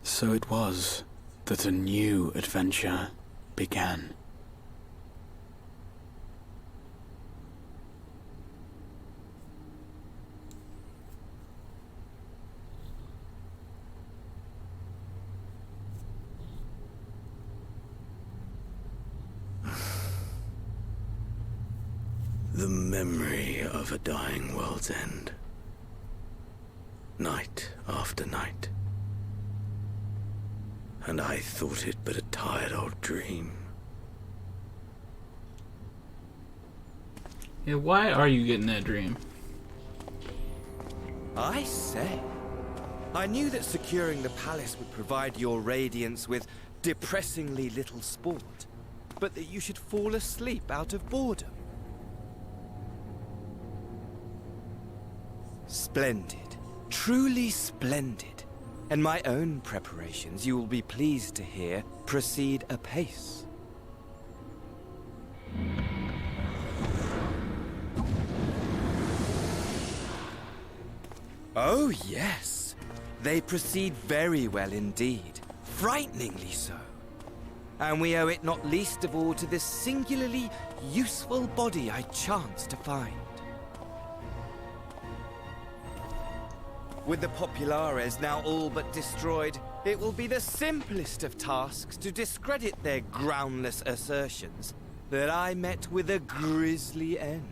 So it was that a new adventure began. The memory of a dying world's end. Night after night. And I thought it but a tired old dream. Yeah, why are you getting that dream? I say. I knew that securing the palace would provide your radiance with depressingly little sport, but that you should fall asleep out of boredom. Splendid. Truly splendid. And my own preparations, you will be pleased to hear, proceed apace. Oh, yes. They proceed very well indeed. Frighteningly so. And we owe it not least of all to this singularly useful body I chanced to find. With the Populares now all but destroyed, it will be the simplest of tasks to discredit their groundless assertions that I met with a grisly end.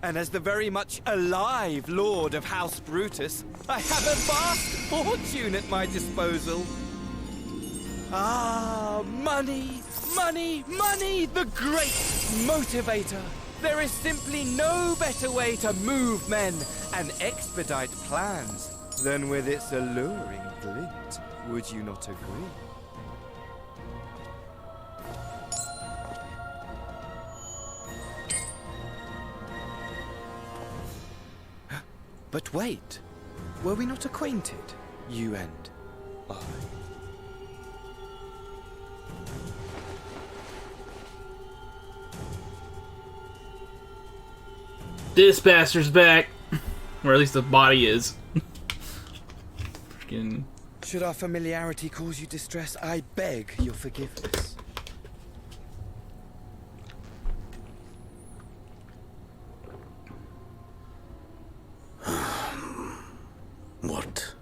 And as the very much alive Lord of House Brutus, I have a vast fortune at my disposal. Ah, money! Money, money, the great motivator. There is simply no better way to move men and expedite plans than with its alluring glint. Would you not agree? But wait, were we not acquainted, you and I? This bastard's back. Or at least the body is. Freaking... Should our familiarity cause you distress, I beg your forgiveness. What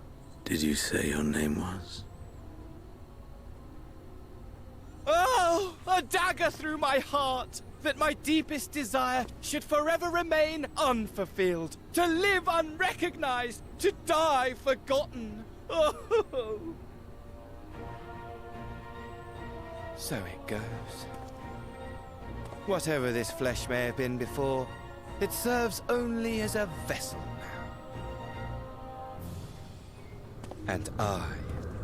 did you say your name was? Oh, a dagger through my heart, that my deepest desire should forever remain unfulfilled, to live unrecognized, to die forgotten. Oh. So it goes. Whatever this flesh may have been before, it serves only as a vessel now. And I,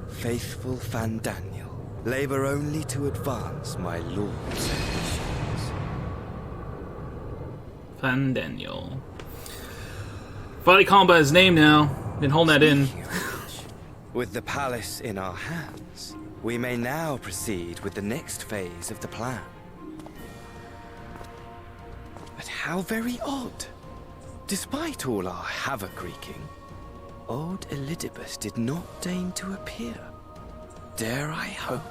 faithful Fandaniel, labor only to advance my lord's ambitions. Fandaniel. Finally calling by his name now. Been holding that in. With the palace in our hands, we may now proceed with the next phase of the plan. But how very odd. Despite all our havoc-wreaking, old Elidibus did not deign to appear. Dare I hope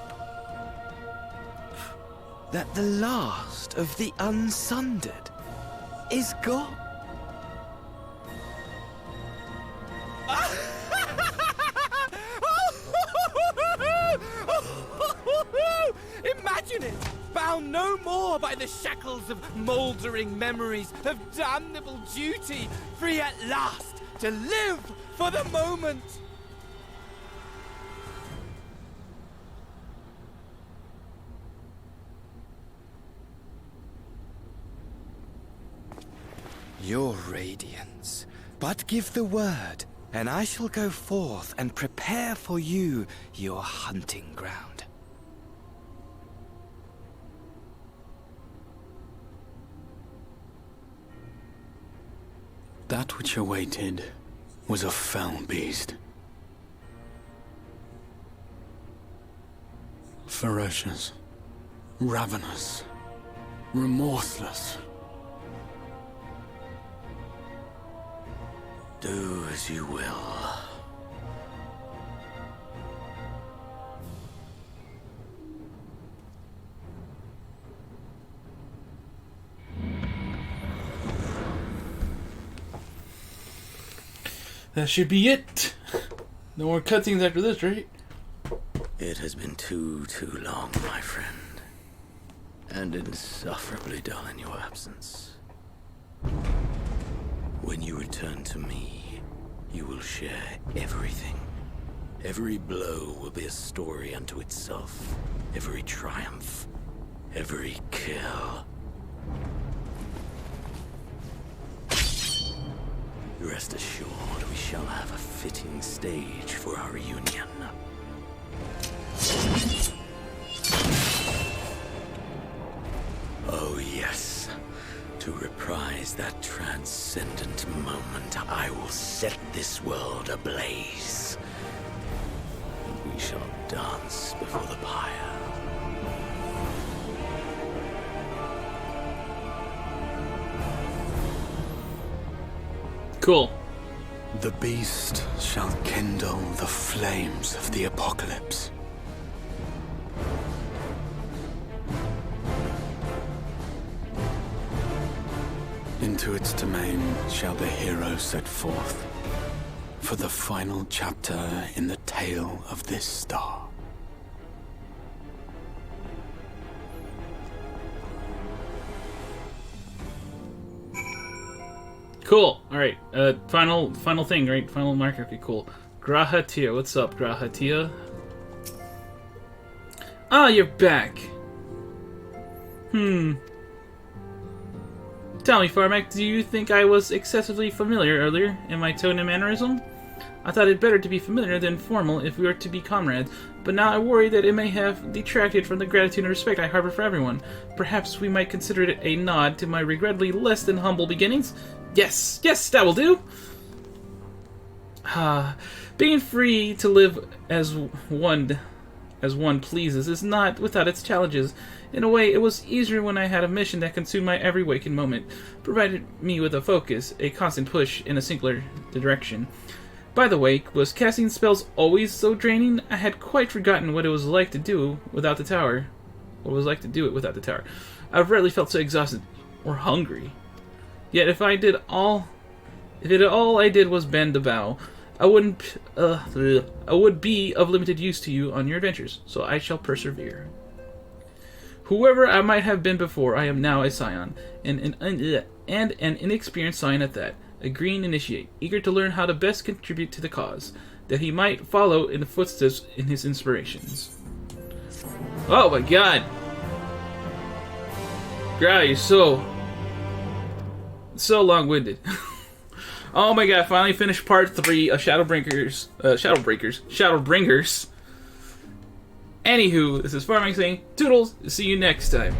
that the last of the unsundered is gone? Imagine it! Bound no more by the shackles of mouldering memories of damnable duty, free at last to live for the moment! Your radiance, but give the word, and I shall go forth and prepare for you your hunting ground. That which awaited was a fell beast. Ferocious, ravenous, remorseless. Do as you will. That should be it. No more cutscenes after this, right? It has been too long, my friend. And insufferably dull in your absence. When you return to me, you will share everything. Every blow will be a story unto itself. Every triumph. Every kill. Rest assured, we shall have a fitting stage for our reunion. Oh yes, to reprise that transcendent moment, I will set this world ablaze. And we shall dance before the pyre. Cool. The beast shall kindle the flames of the apocalypse. Into its domain shall the hero set forth for the final chapter in the tale of this star. Cool. All right. Final thing, right? Final marker. Okay, cool. Grahatia. What's up, Grahatia? Ah, you're back. Tell me, Firemac, do you think I was excessively familiar earlier in my tone and mannerism? I thought it better to be familiar than formal if we were to be comrades, but now I worry that it may have detracted from the gratitude and respect I harbor for everyone. Perhaps we might consider it a nod to my regrettably less than humble beginnings? Yes, that will do! Being free to live as as one pleases is not without its challenges. In a way, it was easier when I had a mission that consumed my every waking moment, provided me with a focus, a constant push in a singular direction. By the way, was casting spells always so draining? I had quite forgotten what it was like to do without the tower. What it was like to do it without the tower. I've rarely felt so exhausted or hungry. Yet if I did all I did was bend the bow, I would be of limited use to you on your adventures, so I shall persevere. Whoever I might have been before, I am now a scion, and an inexperienced scion at that, a green initiate, eager to learn how to best contribute to the cause, that he might follow in the footsteps in his inspirations. Oh my god! Grau, you're so long-winded. Oh my god, finally finished part 3 of Shadowbringers. Anywho, this is Firemac saying, toodles, see you next time.